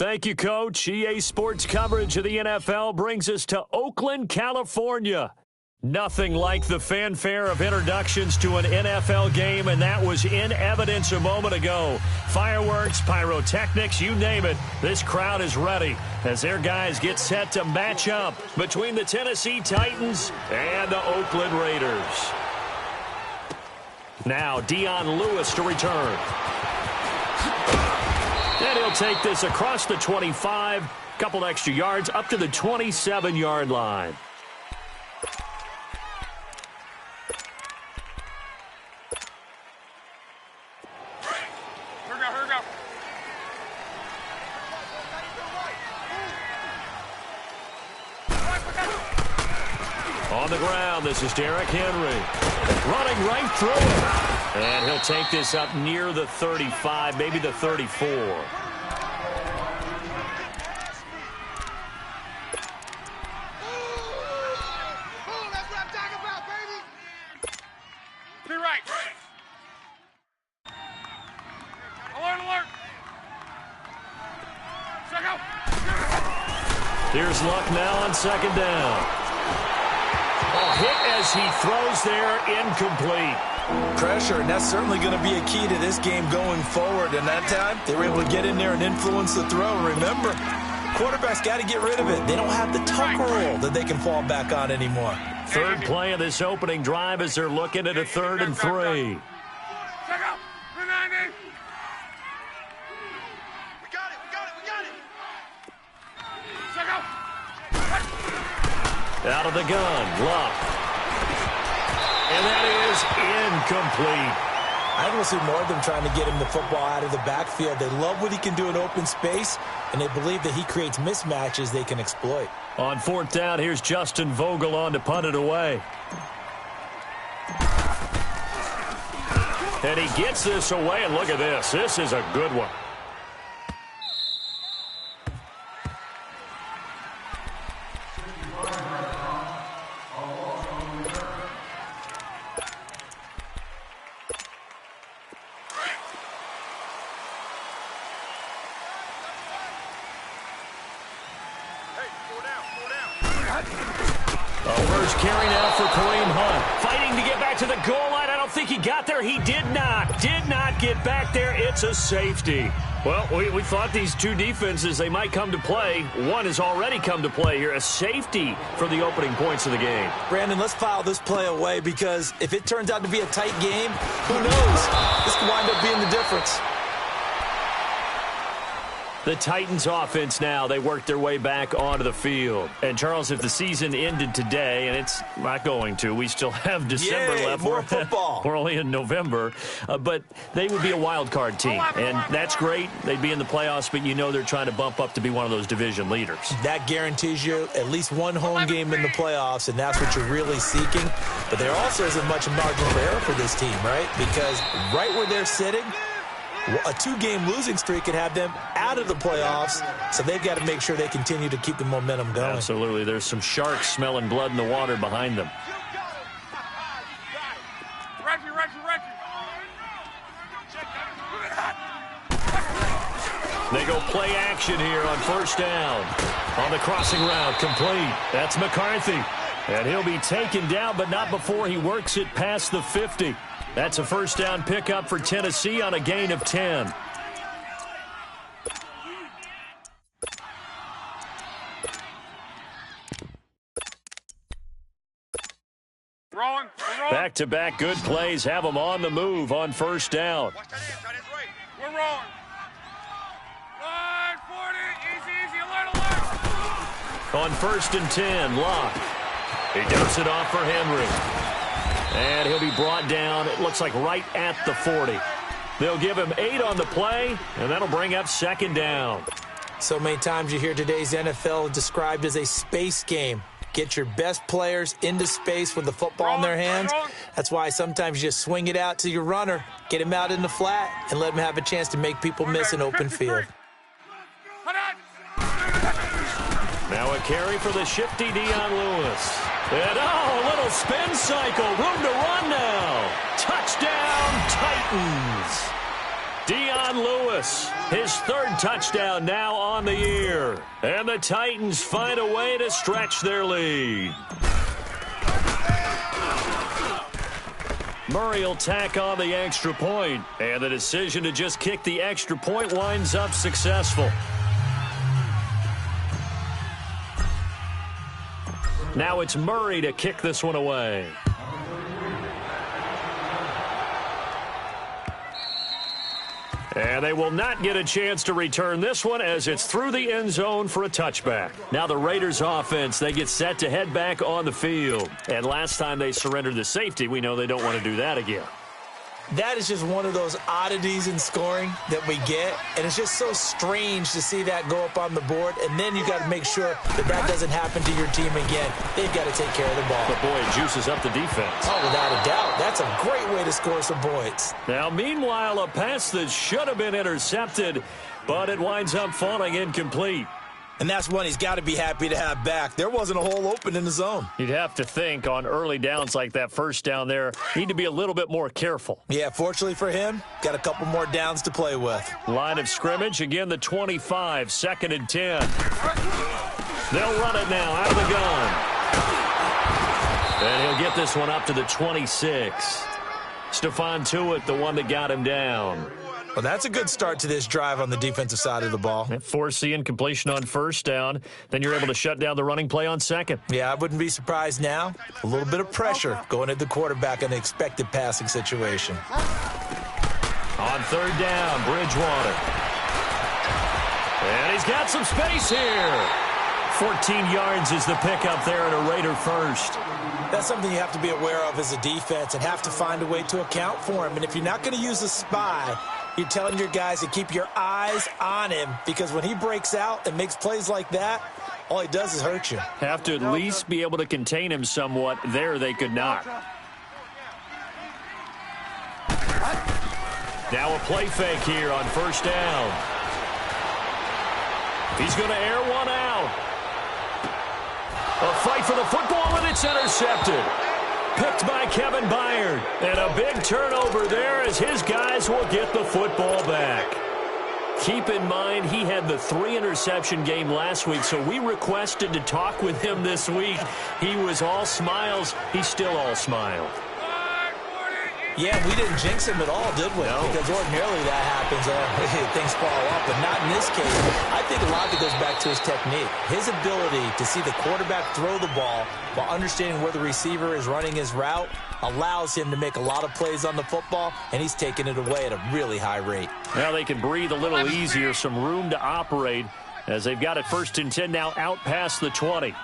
Thank you, Coach. EA Sports coverage of the NFL brings us to Oakland, California. Nothing like the fanfare of introductions to an NFL game, and that was in evidence a moment ago. Fireworks, pyrotechnics, you name it. This crowd is ready as their guys get set to match up between the Tennessee Titans and the Oakland Raiders. Now, Dion Lewis to return. And he'll take this across the 25, couple extra yards, up to the 27-yard line. On the ground, this is Derrick Henry. Running right through it. And he'll take this up near the 35, maybe the 34. That's what I'm talking about, baby. Be right. Alert, alert. Check out. Here's Luck now on second down. A hit as he throws there, incomplete. Pressure, and that's certainly going to be a key to this game going forward. And that time, they were able to get in there and influence the throw. Remember, quarterbacks got to get rid of it. They don't have the tuck roll that they can fall back on anymore. Third play of this opening drive as they're looking at a 3rd and 3. Check out. 390. We got it. Check out. Out of the gun, Luck. And that is incomplete. I don't see more of them trying to get him the football out of the backfield. They love what he can do in open space, and they believe that he creates mismatches they can exploit. On 4th down, here's Justin Vogel on to punt it away. And he gets this away, and look at this. This is a good one. First carry now for Kareem Hunt. Fighting to get back to the goal line. I don't think he got there. He did not get back there. It's a safety. Well, we thought these two defenses, they might come to play. One has already come to play here. A safety for the opening points of the game. Brandon, let's file this play away because if it turns out to be a tight game, who knows? This could wind up being the difference. The Titans offense now, they work their way back onto the field. And, Charles, if the season ended today, and it's not going to, we still have December left. More football. We're only in November. But they would be a wild card team. And that's great. They'd be in the playoffs, but you know they're trying to bump up to be one of those division leaders. That guarantees you at least one home game in the playoffs, and that's what you're really seeking. But there also isn't much margin for error for this team, right? Because right where they're sitting, a 2-game losing streak could have them out of the playoffs, so they've got to make sure they continue to keep the momentum going. Absolutely. There's some sharks smelling blood in the water behind them. They go play action here on 1st down. On the crossing route, complete. That's McCarthy. And he'll be taken down, but not before he works it past the 50. That's a 1st down pickup for Tennessee on a gain of 10. Back-to-back good plays have them on the move on 1st down. We're rolling. 40, easy, alert. On 1st and 10, Locke. He dumps it off for Henry. And he'll be brought down, it looks like right at the 40. They'll give him 8 on the play, and that'll bring up 2nd down. So many times you hear today's NFL described as a space game. Get your best players into space with the football in their hands. That's why sometimes you just swing it out to your runner, get him out in the flat, and let him have a chance to make people miss an open field. Now a carry for the shifty Dion Lewis. And, a little spin cycle. Room to run now. Touchdown, Titans. Dion Lewis, his third touchdown now on the year. And the Titans find a way to stretch their lead. Murray will tack on the extra point, and the decision to just kick the extra point winds up successful. Now it's Murray to kick this one away. And they will not get a chance to return this one as it's through the end zone for a touchback. Now the Raiders offense, they get set to head back on the field. And last time they surrendered the safety, we know they don't want to do that again. That is just one of those oddities in scoring that we get, and it's just so strange to see that go up on the board, and then you got to make sure that that doesn't happen to your team again. They've got to take care of the ball. But, boy, it juices up the defense. Oh, without a doubt. That's a great way to score some points. Now, meanwhile, a pass that should have been intercepted, but it winds up falling incomplete. And that's one he's got to be happy to have back. There wasn't a hole open in the zone. You'd have to think on early downs like that first down there, need to be a little bit more careful. Yeah, fortunately for him, got a couple more downs to play with. Line of scrimmage, again the 25, 2nd and 10. They'll run it now out of the gun. And he'll get this one up to the 26. Stephon Tuitt, the one that got him down. Well, that's a good start to this drive on the defensive side of the ball. Force the incompletion on first down. Then you're able to shut down the running play on second. Yeah, I wouldn't be surprised now. A little bit of pressure going at the quarterback in the expected passing situation. On third down, Bridgewater. And he's got some space here. 14 yards is the pickup there at a Raider first. That's something you have to be aware of as a defense and have to find a way to account for him. And if you're not going to use a spy, you're telling your guys to keep your eyes on him, because when he breaks out and makes plays like that, all he does is hurt you. Have to at least be able to contain him somewhat. There they could not. Now a play fake here on first down. He's going to air one out. A fight for the football, and it's intercepted. Picked by Kevin Byard. And a big turnover there as his guys will get the football back. Keep in mind, he had the 3-interception game last week, so we requested to talk with him this week. He was all smiles. He's still all smile. Yeah, we didn't jinx him at all, did we? No. Because ordinarily that happens. Things fall off, but not in this case. I think a lot of it goes back to his technique. His ability to see the quarterback throw the ball while understanding where the receiver is running his route allows him to make a lot of plays on the football, and he's taking it away at a really high rate. Now they can breathe a little easier, some room to operate as they've got it 1st and 10 now out past the 20.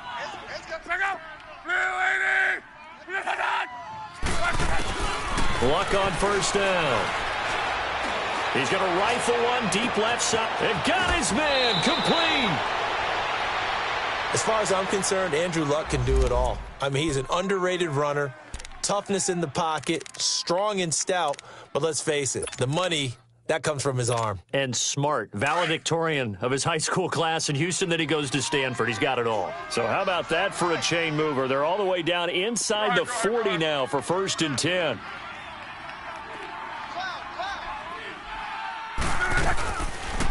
Luck on first down. He's going to rifle one deep left side. And got his man complete. As far as I'm concerned, Andrew Luck can do it all. I mean, he's an underrated runner, toughness in the pocket, strong and stout. But let's face it, the money, that comes from his arm. And smart. Valedictorian of his high school class in Houston. Then he goes to Stanford. He's got it all. So how about that for a chain mover? They're all the way down inside the 40 now for 1st and 10.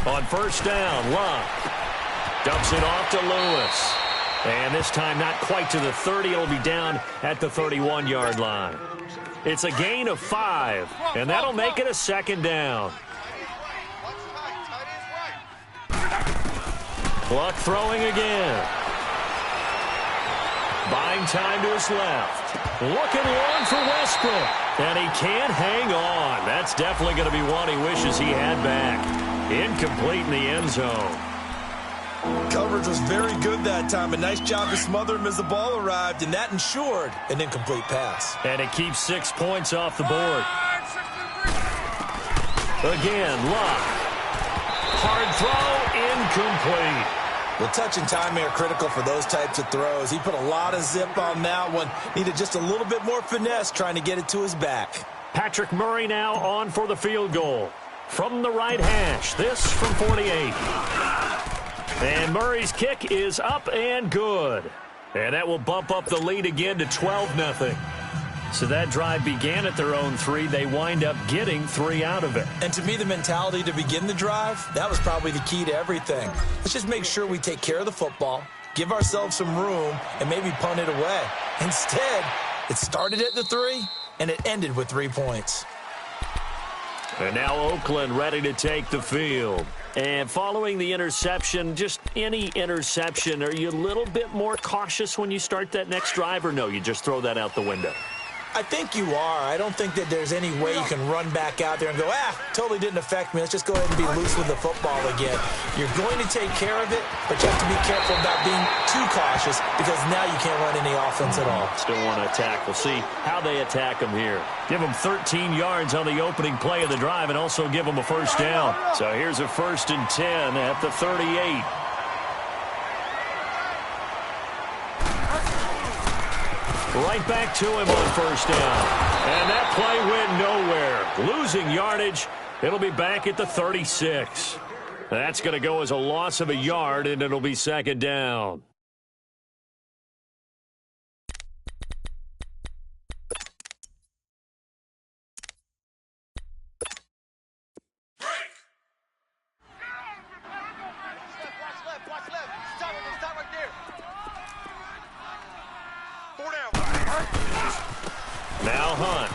On first down, Luck dumps it off to Lewis. And this time not quite to the 30. It'll be down at the 31-yard line. It's a gain of 5, and that'll make it a 2nd down. Luck throwing again. Buying time to his left. Looking long for Westbrook. And he can't hang on. That's definitely going to be one he wishes he had back. Incomplete in the end zone. Coverage was very good that time. A nice job to smother him as the ball arrived, and that ensured an incomplete pass. And it keeps 6 points off the board. Again, Luck. Hard throw, incomplete. Well, touch and time are critical for those types of throws. He put a lot of zip on that one. Needed just a little bit more finesse trying to get it to his back. Patrick Murray now on for the field goal. From the right hash, this from 48. And Murray's kick is up and good. And that will bump up the lead again to 12-0. So that drive began at their own 3. They wind up getting 3 out of it. And to me, the mentality to begin the drive, that was probably the key to everything. Let's just make sure we take care of the football, give ourselves some room, and maybe punt it away. Instead, it started at the 3, and it ended with 3 points. And now Oakland ready to take the field. And following the interception, just any interception, are you a little bit more cautious when you start that next drive, or no, you just throw that out the window? I think you are. I don't think that there's any way you can run back out there and go, totally didn't affect me. Let's just go ahead and be loose with the football again. You're going to take care of it, but you have to be careful about being too cautious because now you can't run any offense at all. Still want to attack. We'll see how they attack them here. Give them 13 yards on the opening play of the drive and also give them a first down. So here's a 1st and 10 at the 38. Right back to him on first down. And that play went nowhere. Losing yardage. It'll be back at the 36. That's going to go as a loss of a yard, and it'll be 2nd down. Watch left. Stop right there. 4 down. Now Hunt.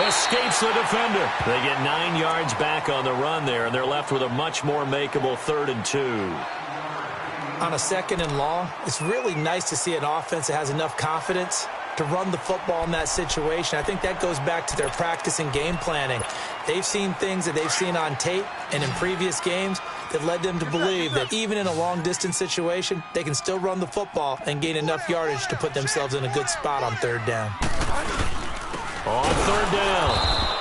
Escapes the defender. They get 9 yards back on the run there, and they're left with a much more makeable 3rd and 2. On a 2nd and long, it's really nice to see an offense that has enough confidence to run the football in that situation. I think that goes back to their practice and game planning. They've seen things that they've seen on tape and in previous games that led them to believe that even in a long-distance situation, they can still run the football and gain enough yardage to put themselves in a good spot on 3rd down. On 3rd down,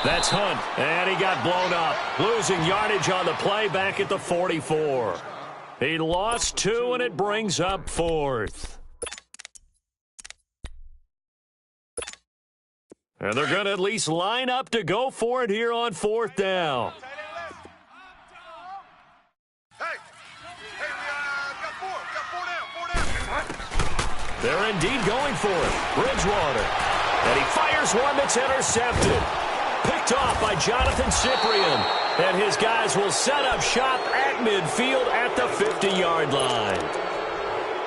that's Hunt, and he got blown up. Losing yardage on the play back at the 44. He lost 2, and it brings up 4th. And they're going to at least line up to go for it here on 4th down. Hey, we got 4 down. They're indeed going for it. Bridgewater. And he fires one that's intercepted. Picked off by Jonathan Cyprien. And his guys will set up shop at midfield at the 50-yard line.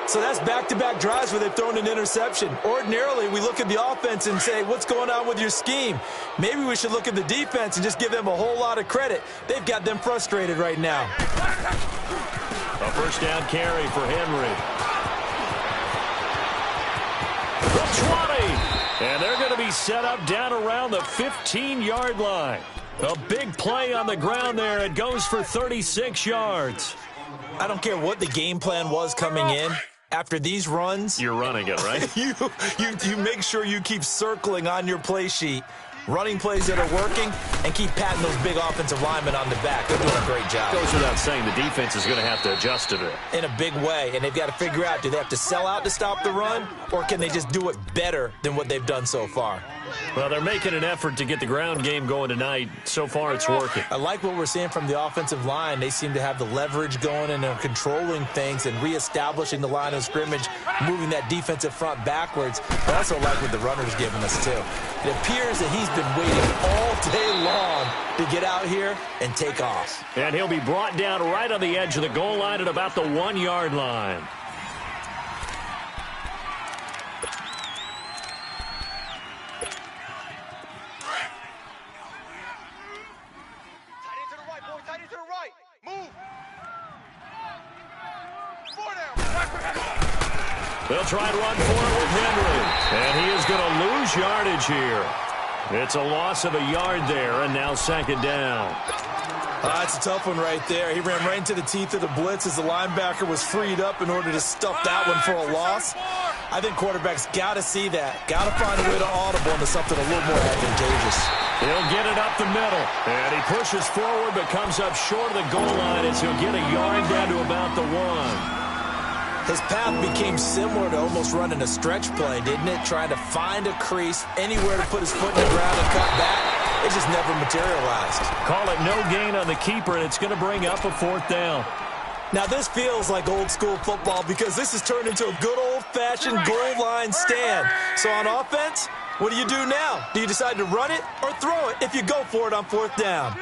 So that's back-to-back drives where they've thrown an interception. Ordinarily, we look at the offense and say, what's going on with your scheme? Maybe we should look at the defense and just give them a whole lot of credit. They've got them frustrated right now. A 1st down carry for Henry. The 20. And they're going to be set up down around the 15-yard line. A big play on the ground there. It goes for 36 yards. I don't care what the game plan was coming in. After these runs, you're running it, right? you make sure you keep circling on your play sheet, running plays that are working, and keep patting those big offensive linemen on the back. They're doing a great job. Goes without saying the defense is going to have to adjust to it. In a big way, and they've got to figure out, do they have to sell out to stop the run, or can they just do it better than what they've done so far? Well, they're making an effort to get the ground game going tonight. So far, it's working. I like what we're seeing from the offensive line. They seem to have the leverage going, and they're controlling things and reestablishing the line of scrimmage, moving that defensive front backwards. I also like what the runner's giving us, too. It appears that he's been waiting all day long to get out here and take off. And he'll be brought down right on the edge of the goal line at about the 1-yard line. They'll try and run for it with Henry. And he is going to lose yardage here. It's a loss of a yard there, and now 2nd down. That's a tough one right there. He ran right into the teeth of the blitz as the linebacker was freed up in order to stuff that one for a loss. I think quarterbacks got to see that. Got to find a way to audible into something a little more advantageous. He'll get it up the middle. And he pushes forward but comes up short of the goal line as he'll get a yard down to about the 1. His path became similar to almost running a stretch play, didn't it? Trying to find a crease, anywhere to put his foot in the ground and cut back. It just never materialized. Call it no gain on the keeper, and it's going to bring up a 4th down. Now, this feels like old-school football because this has turned into a good old-fashioned goal line stand. So on offense, what do you do now? Do you decide to run it or throw it if you go for it on 4th down?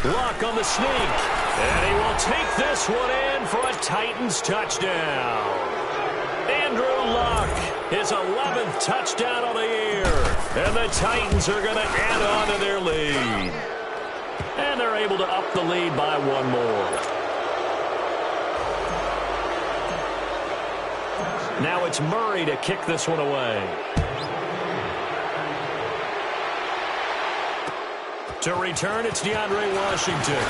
Luck on the sneak. And he will take this one in for a Titans touchdown. Andrew Luck, his 11th touchdown of the year. And the Titans are going to add on to their lead. And they're able to up the lead by one more. Now it's Murray to kick this one away. To return, it's DeAndre Washington.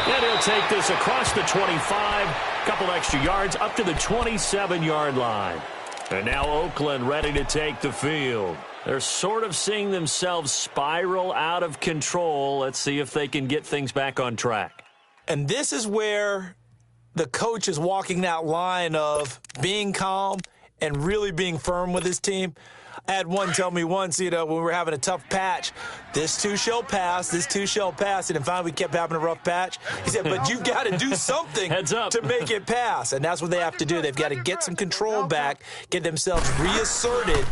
And he'll take this across the 25, couple extra yards, up to the 27-yard line. And now Oakland ready to take the field. They're sort of seeing themselves spiral out of control. Let's see if they can get things back on track. And this is where the coach is walking that line of being calm and really being firm with his team. I had one tell me once, when we were having a tough patch, this too shall pass, this too shall pass. And finally we kept having a rough patch. He said, but you've got to do something to make it pass. And that's what they have to do. They've got to get some control back, get themselves reasserted,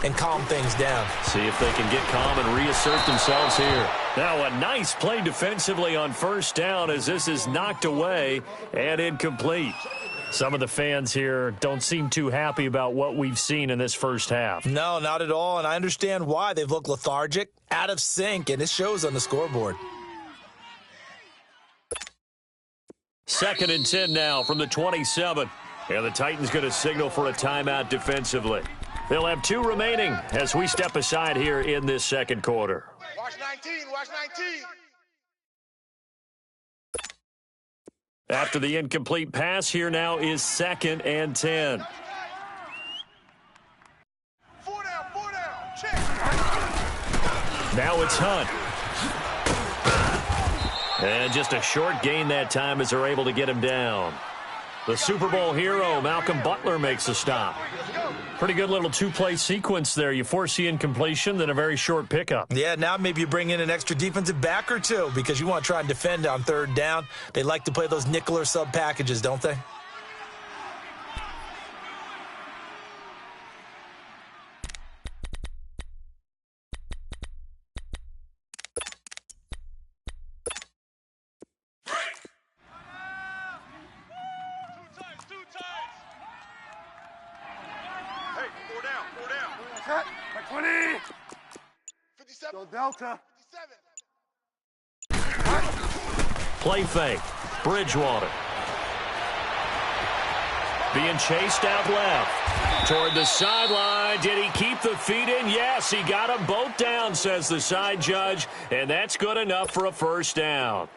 and calm things down. See if they can get calm and reassert themselves here. Now a nice play defensively on 1st down as this is knocked away and incomplete. Some of the fans here don't seem too happy about what we've seen in this first half. No, not at all, and I understand why. They've looked lethargic, out of sync, and it shows on the scoreboard. 2nd and 10 now from the 27. And the Titans going to signal for a timeout defensively. They'll have 2 remaining as we step aside here in this second quarter. Watch 19, watch 19. After the incomplete pass, here now is 2nd and 10. 4 down, check. Now it's Hunt. And just a short gain that time as they're able to get him down. The Super Bowl hero, Malcolm Butler, makes a stop. Pretty good little 2-play sequence there. You force the incompletion, then a very short pickup. Yeah, now maybe you bring in an extra defensive back or 2 because you want to try and defend on 3rd down. They like to play those nickel or sub packages, don't they? Cut. By 20. 57. Go Delta. 57. Play fake. Bridgewater. Being chased out left. Toward the sideline. Did he keep the feet in? Yes, he got them both down, says the side judge. And that's good enough for a 1st down.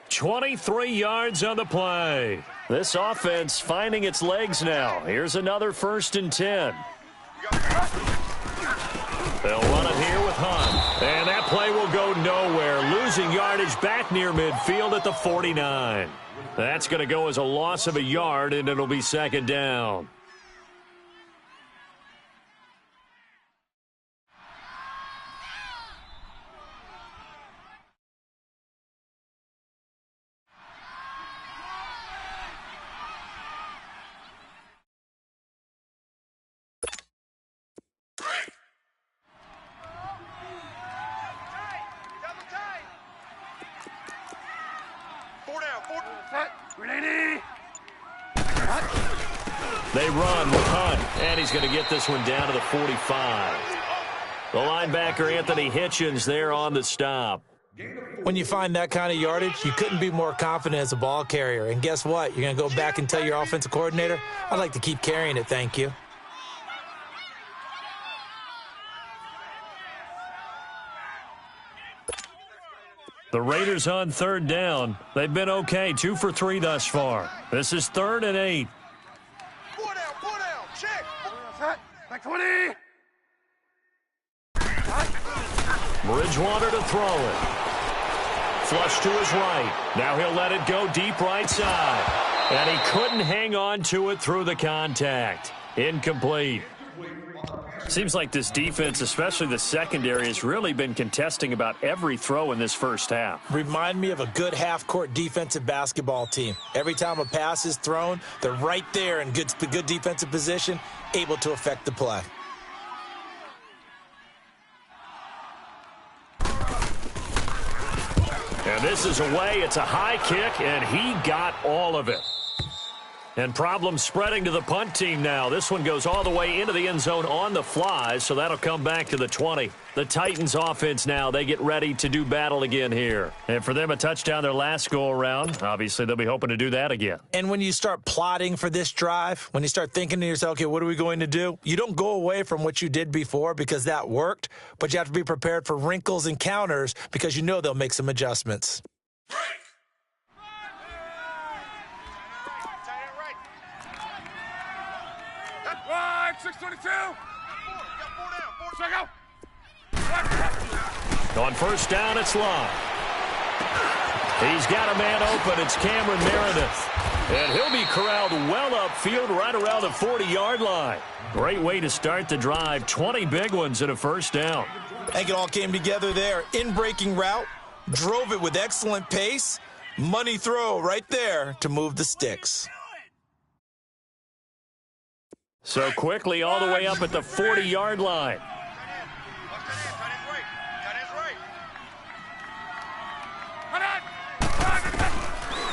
23 yards on the play. This offense finding its legs now. Here's another 1st and 10. They'll run it here with Hunt. And that play will go nowhere. Losing yardage back near midfield at the 49. That's going to go as a loss of a yard, and it'll be 2nd down. They run with Hunt, and he's going to get this one down to the 45. The linebacker, Anthony Hitchens, there on the stop. When you find that kind of yardage, you couldn't be more confident as a ball carrier. And guess what? You're going to go back and tell your offensive coordinator, I'd like to keep carrying it, thank you. The Raiders on 3rd down. They've been okay, 2 for 3 thus far. This is 3rd and 8. 4 down, check. Back 20. Bridgewater to throw it. Flush to his right. Now he'll let it go deep right side. And he couldn't hang on to it through the contact. Incomplete. Seems like this defense, especially the secondary, has really been contesting about every throw in this first half. Remind me of a good half-court defensive basketball team. Every time a pass is thrown, they're right there in good defensive position, able to affect the play. And this is away. It's a high kick, and he got all of it. And problems spreading to the punt team now. This one goes all the way into the end zone on the fly, so that'll come back to the 20. The Titans offense now, they get ready to do battle again here. And for them, a touchdown their last go-around. Obviously, they'll be hoping to do that again. And when you start plotting for this drive, when you start thinking to yourself, okay, what are we going to do? You don't go away from what you did before because that worked, but you have to be prepared for wrinkles and counters because you know they'll make some adjustments. Right, 622. On first down, it's Love. He's got a man open. It's Cameron Meredith. And he'll be corralled well upfield right around the 40-yard line. Great way to start the drive. 20 big ones and a first down. I think it all came together there. In-breaking route, drove it with excellent pace. Money throw right there to move the sticks. So quickly all the way up at the 40-yard line.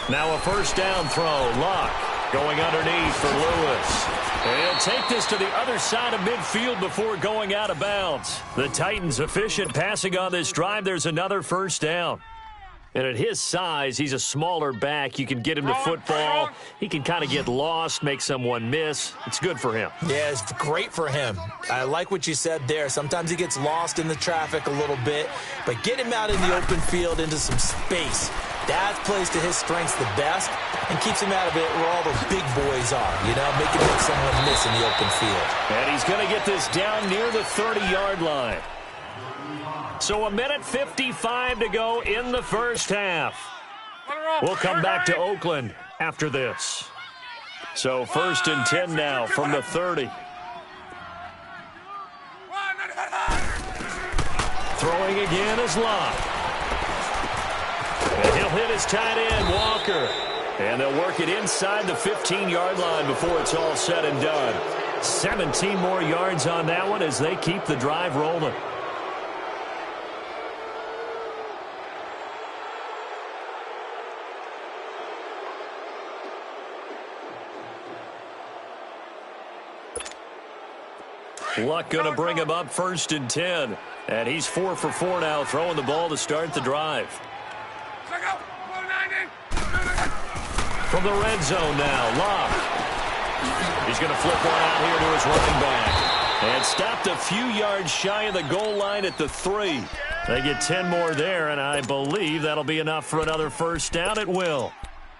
Now a first down throw. Luck going underneath for Lewis. And he'll take this to the other side of midfield before going out of bounds. The Titans efficient passing on this drive. There's another first down. And at his size, he's a smaller back. You can get him to football. He can kind of get lost, make someone miss. It's good for him. Yeah, it's great for him. I like what you said there. Sometimes he gets lost in the traffic a little bit, but get him out in the open field into some space. That plays to his strengths the best and keeps him out of it where all the big boys are, you know, making someone miss in the open field. And he's going to get this down near the 30-yard line. So 1:55 to go in the first half. We'll come back to Oakland after this. So 1st and 10 now from the 30. Throwing again is Locke. And he'll hit his tight end, Walker. And they'll work it inside the 15-yard line before it's all said and done. 17 more yards on that one as they keep the drive rolling. Luck going to bring him up 1st and 10. And he's 4 for 4 now, throwing the ball to start the drive. From the red zone now, Luck. He's going to flip one out here to his running back. And stopped a few yards shy of the goal line at the 3. They get 10 more there, and I believe that'll be enough for another first down. It will.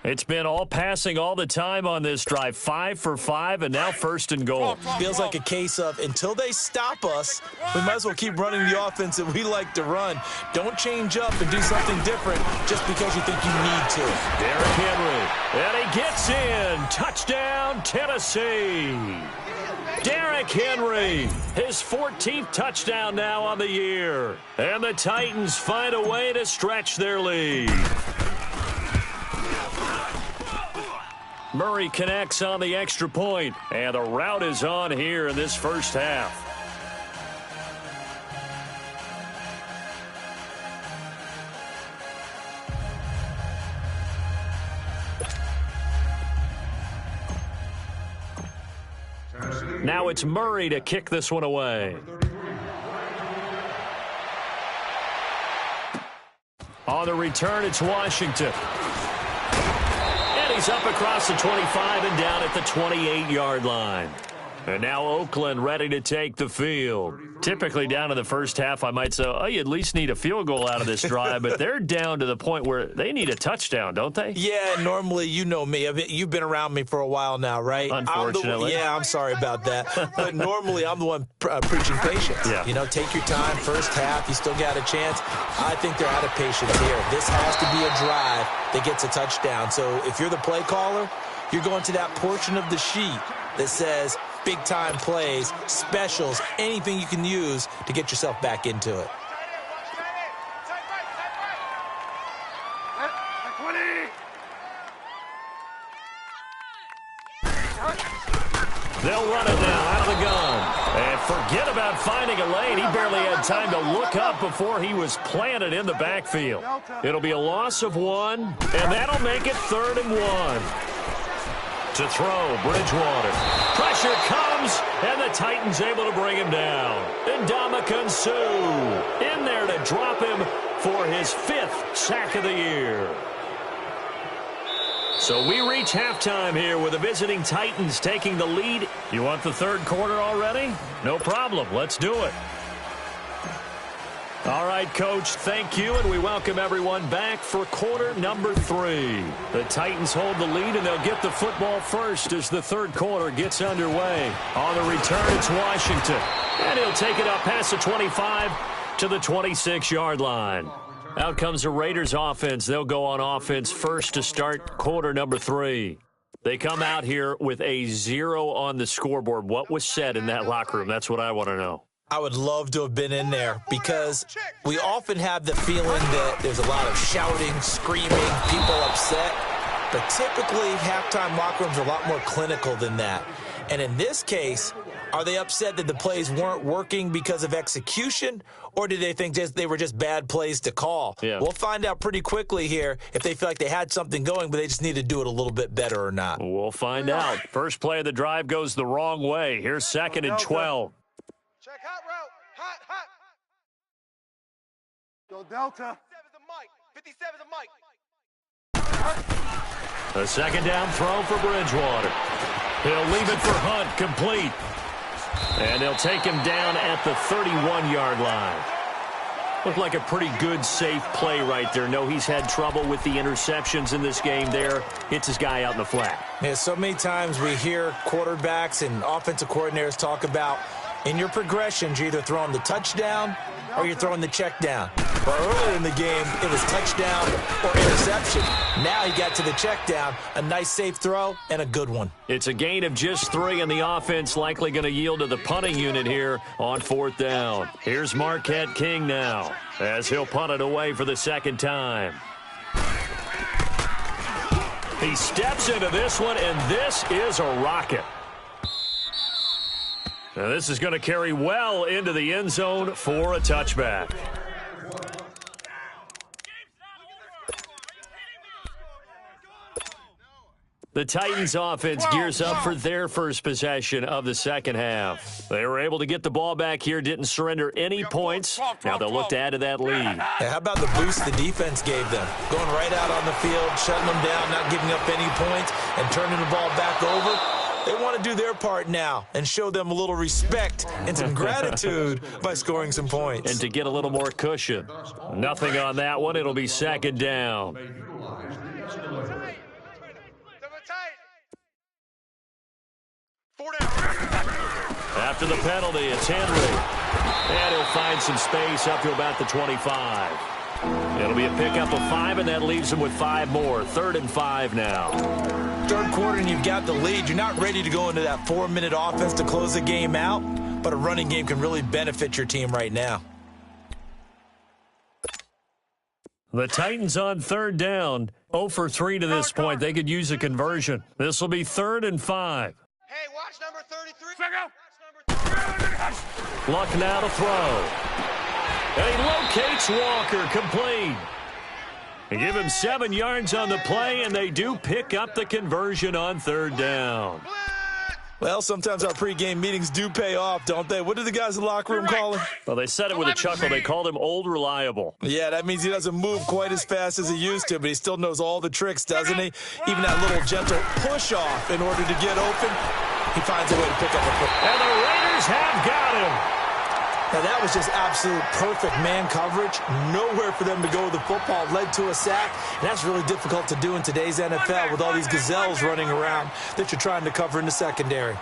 It's been all passing all the time on this drive. 5 for 5, and now 1st and goal. Feels like a case of until they stop us, we might as well keep running the offense that we like to run. Don't change up and do something different just because you think you need to. Derrick Henry, and he gets in. Touchdown, Tennessee. Derrick Henry, his 14th touchdown now on the year. And the Titans find a way to stretch their lead. Murray connects on the extra point, and the route is on here in this first half. Now it's Murray to kick this one away. On the return, it's Washington. He's up across the 25 and down at the 28-yard line. And now Oakland ready to take the field. Typically down in the first half, I might say, oh, you at least need a field goal out of this drive, but they're down to the point where they need a touchdown, don't they? Yeah, normally, you know me. You've been around me for a while now, right? Unfortunately. I'm sorry about that. But normally, I'm the one preaching patience. Yeah. You know, take your time, first half, you still got a chance. I think they're out of patience here. This has to be a drive that gets a touchdown. So if you're the play caller, you're going to that portion of the sheet that says, big-time plays, specials, anything you can use to get yourself back into it. They'll run it now out of the gun. And forget about finding a lane. He barely had time to look up before he was planted in the backfield. It'll be a loss of 1, and that'll make it 3rd and 1. To throw, Bridgewater. Pressure comes, and the Titans able to bring him down. And Ndamukong Suh in there to drop him for his 5th sack of the year. So we reach halftime here with the visiting Titans taking the lead. You want the 3rd quarter already? No problem. Let's do it. All right, Coach, thank you, and we welcome everyone back for quarter number 3. The Titans hold the lead, and they'll get the football first as the 3rd quarter gets underway. On the return, it's Washington. And he'll take it up past the 25 to the 26-yard line. Out comes the Raiders offense. They'll go on offense first to start quarter number 3. They come out here with a 0 on the scoreboard. What was said in that locker room? That's what I want to know. I would love to have been in there because we often have the feeling that there's a lot of shouting, screaming, people upset. But typically, halftime locker rooms are a lot more clinical than that. And in this case, are they upset that the plays weren't working because of execution, or do they think they were just bad plays to call? Yeah. We'll find out pretty quickly here if they feel like they had something going, but they just need to do it a little bit better or not. We'll find out. First play of the drive goes the wrong way. Here's 2nd and 12. Check hot route. Hot. Go Delta. 57's a Mike. A 2nd down throw for Bridgewater. He'll leave it for Hunt, complete. And they'll take him down at the 31-yard line. Looked like a pretty good, safe play right there. No, he's had trouble with the interceptions in this game there. Hits his guy out in the flat. Yeah, so many times we hear quarterbacks and offensive coordinators talk about in your progressions, you're either throwing the touchdown or you're throwing the check down. But earlier in the game, it was touchdown or interception. Now he got to the check down, a nice safe throw, and a good one. It's a gain of just 3, and the offense likely going to yield to the punting unit here on 4th down. Here's Marquette King now as he'll punt it away for the 2nd time. He steps into this one, and this is a rocket. Now this is going to carry well into the end zone for a touchback. The Titans offense gears up for their first possession of the 2nd half. They were able to get the ball back here, didn't surrender any points. Now they'll look to add to that lead. Hey, how about the boost the defense gave them? Going right out on the field, shutting them down, not giving up any points, and turning the ball back over. They want to do their part now and show them a little respect and some gratitude by scoring some points. And to get a little more cushion. Nothing on that one. It'll be 2nd down. After the penalty, it's Henry. And he'll find some space up to about the 25. It'll be a pickup of 5, and that leaves him with 5 more. 3rd and 5 now. 3rd quarter, and you've got the lead. You're not ready to go into that 4-minute offense to close the game out, but a running game can really benefit your team right now. The Titans on 3rd down. 0 for 3 to this point. They could use a conversion. This will be 3rd and 5. Hey, watch number 33. Luck now to throw. And he locates Walker, complete. They give him 7 yards on the play, and they do pick up the conversion on 3rd down. Well, sometimes our pregame meetings do pay off, don't they? What do the guys in the locker room call him? Well, they said it with a chuckle. They called him Old Reliable. Yeah, that means he doesn't move quite as fast as he used to, but he still knows all the tricks, doesn't he? Even that little gentle push-off in order to get open, he finds a way to pick up a foot. And the Raiders have got him. Now, that was just absolute perfect man coverage. Nowhere for them to go with the football. Led to a sack. And that's really difficult to do in today's NFL with all these gazelles running around that you're trying to cover in the secondary.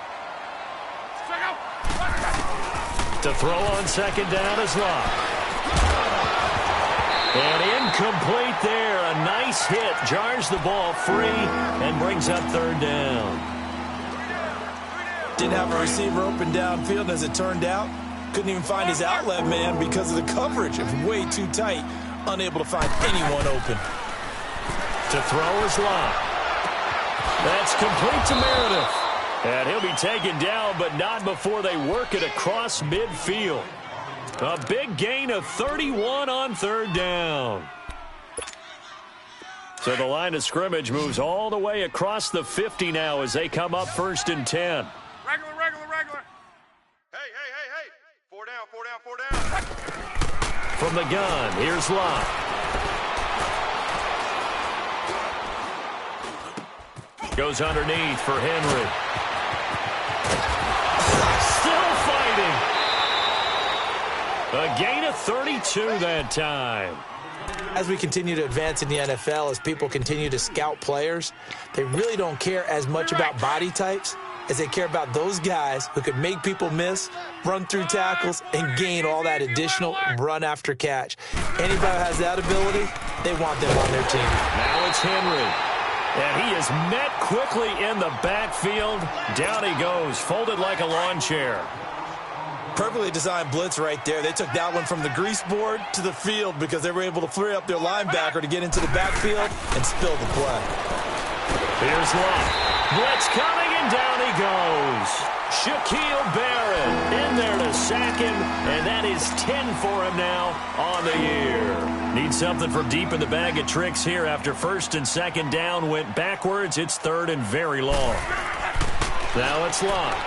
To throw on 2nd down is Luck. And incomplete there. A nice hit. Jars the ball free and brings up 3rd down. Didn't have a receiver open downfield, as it turned out. Couldn't even find his outlet man because of the coverage. It was way too tight. Unable to find anyone open. To throw is Lott. That's complete to Meredith. And he'll be taken down, but not before they work it across midfield. A big gain of 31 on third down. So the line of scrimmage moves all the way across the 50 now as they come up 1st and 10. Regular. Hey. 4 down. From the gun, here's Lott. Goes underneath for Henry. Still fighting. A gain of 32 that time. As we continue to advance in the NFL, as people continue to scout players, they really don't care as much about body types as they care about those guys who can make people miss, run through tackles, and gain all that additional run after catch. Anybody who has that ability, they want them on their team. Now it's Henry. And he is met quickly in the backfield. Down he goes, folded like a lawn chair. Perfectly designed blitz right there. They took that one from the grease board to the field because they were able to free up their linebacker to get into the backfield and spill the play. Here's Lott. Blitz coming, and down he goes. Shaquille Barrett in there to sack him, and that is 10 for him now on the year. Need something from deep in the bag of tricks here after 1st and 2nd down went backwards. It's 3rd and very long. Now it's Lott.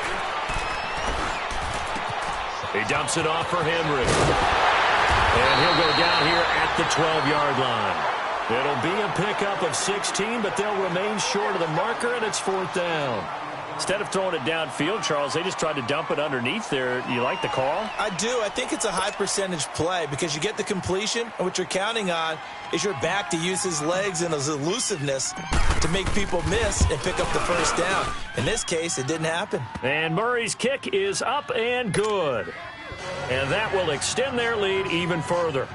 He dumps it off for Henry. And he'll go down here at the 12-yard line. It'll be a pickup of 16, but they'll remain short of the marker, and it's 4th down. Instead of throwing it downfield, Charles, they just tried to dump it underneath there. You like the call? I do. I think it's a high-percentage play because you get the completion, and what you're counting on is your back to use his legs and his elusiveness to make people miss and pick up the 1st down. In this case, it didn't happen. And Murray's kick is up and good. And that will extend their lead even further.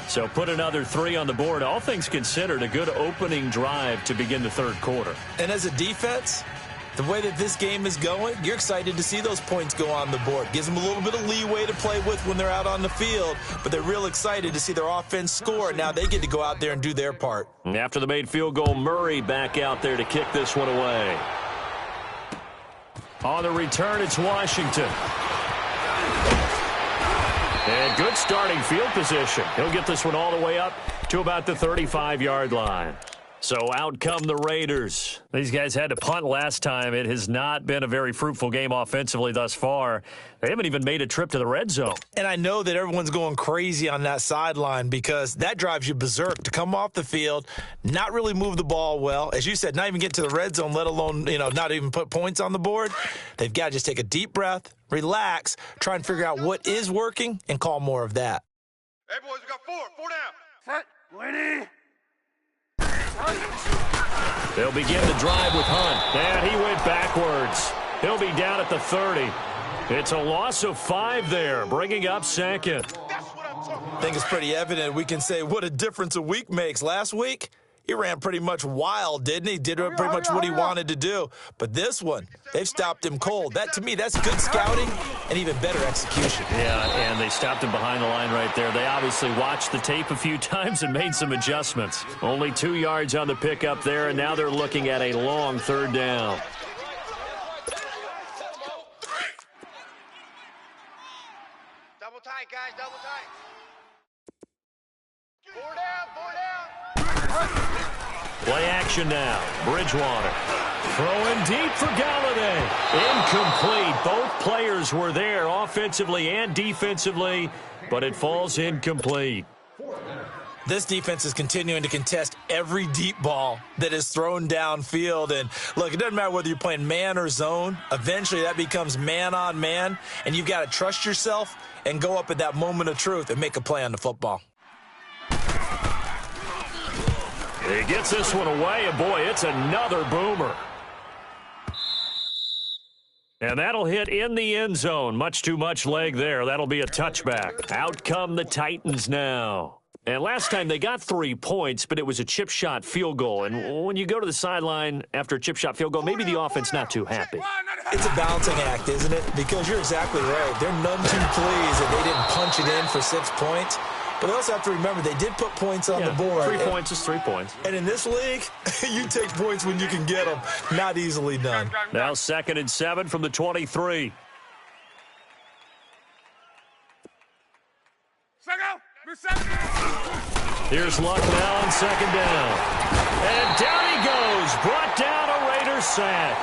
So put another 3 on the board. All things considered, a good opening drive to begin the 3rd quarter. And as a defense, the way that this game is going, you're excited to see those points go on the board. Gives them a little bit of leeway to play with when they're out on the field, but they're real excited to see their offense score. Now they get to go out there and do their part. And after the made field goal, Murray back out there to kick this one away. On the return, it's Washington. And good starting field position. He'll get this one all the way up to about the 35-yard line. So out come the Raiders. These guys had to punt last time. It has not been a very fruitful game offensively thus far. They haven't even made a trip to the red zone. And I know that everyone's going crazy on that sideline because that drives you berserk to come off the field, not really move the ball well. As you said, not even get to the red zone, let alone, not even put points on the board. They've got to just take a deep breath, relax, try and figure out what is working, and call more of that. Hey, boys, we got 4 down. Set. Ready. They'll begin the drive with Hunt. And he went backwards. He'll be down at the 30. It's a loss of 5 there, bringing up 2nd. I think it's pretty evident. We can say what a difference a week makes. Last week, he ran pretty much wild, didn't he? Did pretty much what he wanted to do. But this one, they've stopped him cold. That, to me, that's good scouting and even better execution. Yeah, and they stopped him behind the line right there. They obviously watched the tape a few times and made some adjustments. Only 2 yards on the pickup there, and now they're looking at a long 3rd down. Double tight, guys, double tight. 4 down. Play action now. Bridgewater. Throwing deep for Galladay. Incomplete. Both players were there offensively and defensively, but it falls incomplete. This defense is continuing to contest every deep ball that is thrown downfield. And, look, it doesn't matter whether you're playing man or zone. Eventually, that becomes man on man, and you've got to trust yourself and go up at that moment of truth and make a play on the football. He gets this one away, and boy, it's another boomer. And that'll hit in the end zone. Much too much leg there. That'll be a touchback. Out come the Titans now. And last time they got 3 points, but it was a chip shot field goal. And when you go to the sideline after a chip shot field goal, maybe the offense not too happy. It's a balancing act, isn't it? Because you're exactly right. They're none too pleased that they didn't punch it in for 6 points. But they also have to remember they did put points on the board. 3 points is 3 points. And in this league, you take points when you can get them. Not easily done. Now 2nd and 7 from the 23. Here's Luck now on 2nd down. And down he goes. Brought down a Raiders sack.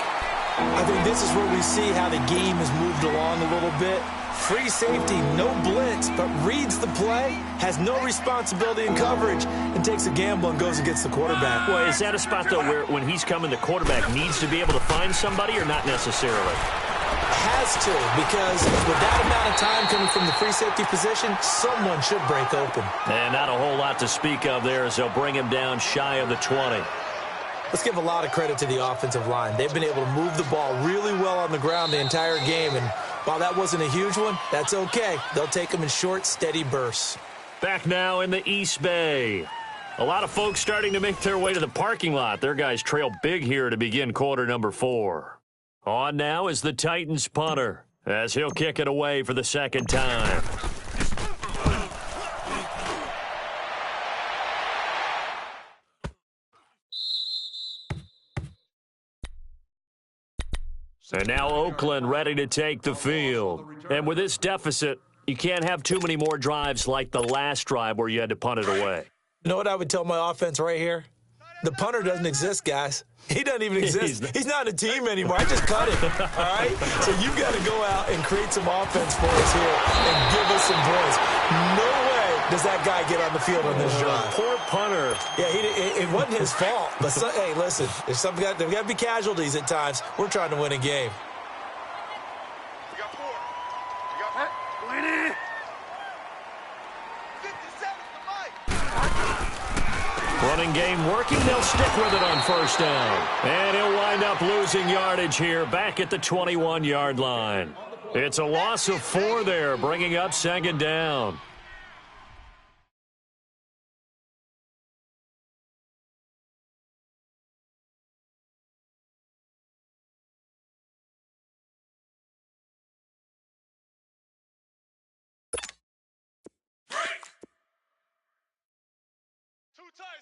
I think this is where we see how the game has moved along a little bit. Free safety, no blitz, but reads the play, has no responsibility in coverage, and takes a gamble and goes against the quarterback. Well, is that a spot, though, where when he's coming, the quarterback needs to be able to find somebody or not necessarily? Has to, because with that amount of time coming from the free safety position, someone should break open. And not a whole lot to speak of there as they'll bring him down shy of the 20. Let's give a lot of credit to the offensive line. They've been able to move the ball really well on the ground the entire game, and while that wasn't a huge one, that's okay. They'll take them in short, steady bursts. Back now in the East Bay. A lot of folks starting to make their way to the parking lot. Their guys trail big here to begin quarter number 4. On now is the Titans punter, as he'll kick it away for the 2nd time. And now Oakland ready to take the field. And with this deficit, you can't have too many more drives like the last drive where you had to punt it away. You know what I would tell my offense right here? The punter doesn't exist, guys. He doesn't even exist. He's not a team anymore. I just cut him, all right? So you've got to go out and create some offense for us here and give us some points. No way does that guy get on the field on this drive. Poor punter. Yeah, it wasn't his fault. But, hey, listen, there's got to be casualties at times. We're trying to win a game. You got 4. You got 20. 57's the mic. Running game working. They'll stick with it on 1st down. And he'll wind up losing yardage here back at the 21-yard line. It's a loss of 4 there, bringing up 2nd down.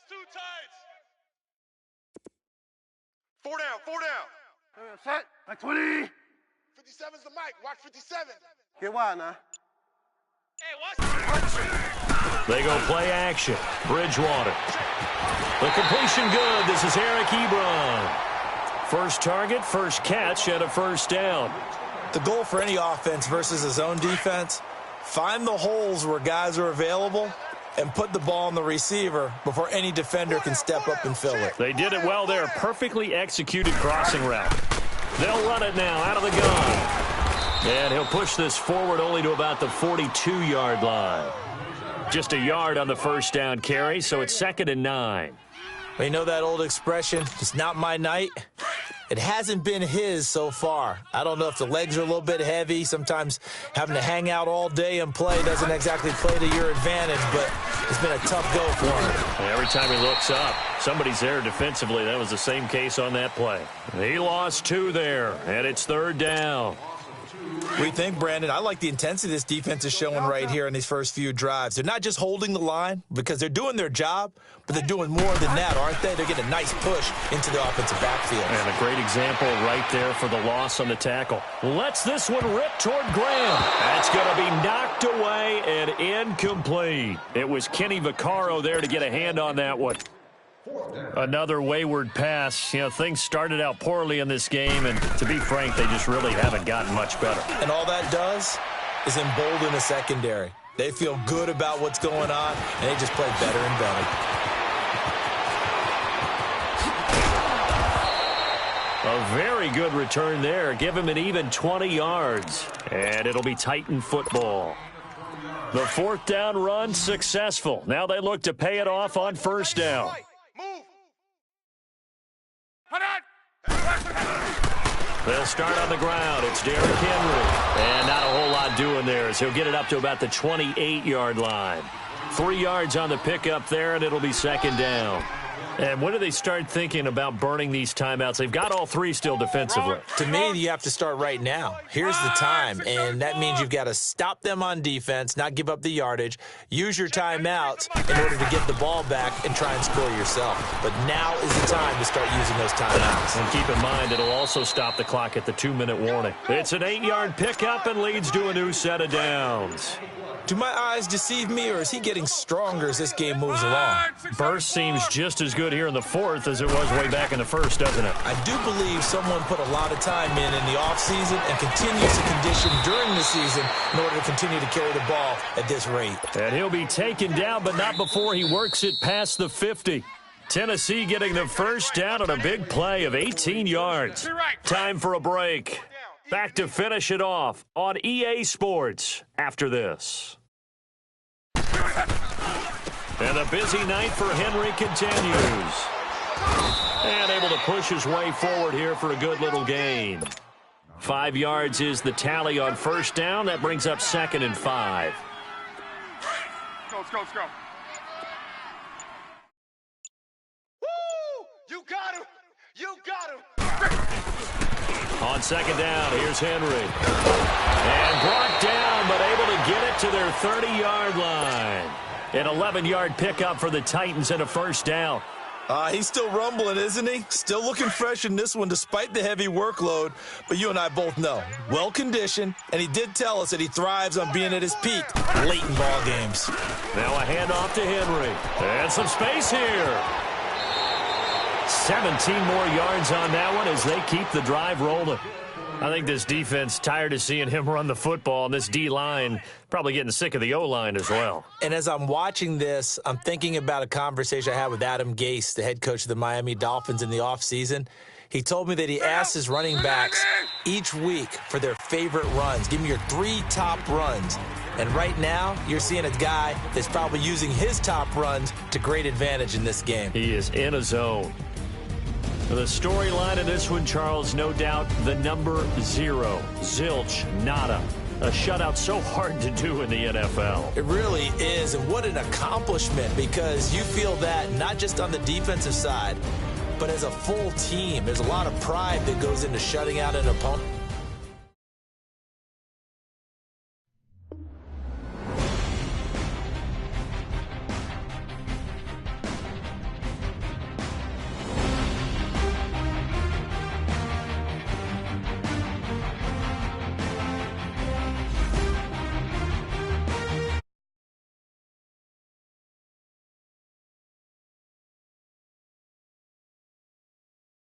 Two tights. 4 down, 4 down. Set. Like 20. 57's the mic. Watch 57. Get wide now. Hey, watch. They go play action. Bridgewater. The completion good. This is Eric Ebron. First target, first catch, and a 1st down. The goal for any offense versus his own defense, find the holes where guys are available and put the ball on the receiver before any defender can step up and fill it. They did it well there. Perfectly executed crossing route. They'll run it now out of the gun. And he'll push this forward only to about the 42-yard line. Just a yard on the 1st down carry, so it's 2nd and 9. You know that old expression, it's not my night? It hasn't been his so far. I don't know if the legs are a little bit heavy. Sometimes having to hang out all day and play doesn't exactly play to your advantage, but it's been a tough go for him. Every time he looks up, somebody's there defensively. That was the same case on that play. He lost 2 there, and it's 3rd down. What do you think, Brandon? I like the intensity this defense is showing right here in these first few drives. They're not just holding the line because they're doing their job, but they're doing more than that, aren't they? They're getting a nice push into the offensive backfield. And a great example right there for the loss on the tackle. Lets this one rip toward Graham. That's going to be knocked away and incomplete. It was Kenny Vaccaro there to get a hand on that one. Another wayward pass. You know, things started out poorly in this game, and to be frank, they just really haven't gotten much better. And all that does is embolden the secondary. They feel good about what's going on, and they just play better and better. A very good return there. Give him an even 20 yards, and it'll be Titan football. The 4th down run successful. Now they look to pay it off on 1st down. They'll start on the ground. It's Derrick Henry. And not a whole lot doing there as he'll get it up to about the 28-yard line. 3 yards on the pickup there, and it'll be second down. And when do they start thinking about burning these timeouts? They've got all 3 still defensively. To me, you have to start right now. Here's the time, and that means you've got to stop them on defense, not give up the yardage, use your timeouts in order to get the ball back and try and score yourself. But now is the time to start using those timeouts. And keep in mind, it'll also stop the clock at the 2-minute warning. It's an 8-yard pickup and leads to a new set of downs. Do my eyes deceive me, or is he getting stronger as this game moves along? Burst seems just as good here in the fourth as it was way back in the first, doesn't it? I do believe someone put a lot of time in the offseason and continues to condition during the season in order to continue to carry the ball at this rate. And he'll be taken down, but not before he works it past the 50. Tennessee getting the first down on a big play of 18 yards. Time for a break. Back to finish it off on EA Sports after this. And a busy night for Henry continues. And able to push his way forward here for a good little gain. 5 yards is the tally on first down. That brings up 2nd and 5. Let's go. Woo! You got him! You got him! On second down, here's Henry. And brought down, but able to get it to their 30-yard line. An 11-yard pickup for the Titans and a first down. He's still rumbling, isn't he? Still looking fresh in this one despite the heavy workload. But you and I both know, well-conditioned, and he did tell us that he thrives on being at his peak late in ball games. Now a handoff to Henry. And some space here. 17 more yards on that one as they keep the drive rolling. I think this defense tired of seeing him run the football, and this D-line probably getting sick of the O-line as well. And as I'm watching this, I'm thinking about a conversation I had with Adam Gase, the head coach of the Miami Dolphins in the offseason. He told me that he asked his running backs each week for their favorite runs. Give me your 3 top runs. And right now, you're seeing a guy that's probably using his top runs to great advantage in this game. He is in a zone. The storyline of this one, Charles, no doubt the number 0. Zilch, nada. A shutout so hard to do in the NFL. It really is, and what an accomplishment, because you feel that not just on the defensive side, but as a full team. There's a lot of pride that goes into shutting out an opponent.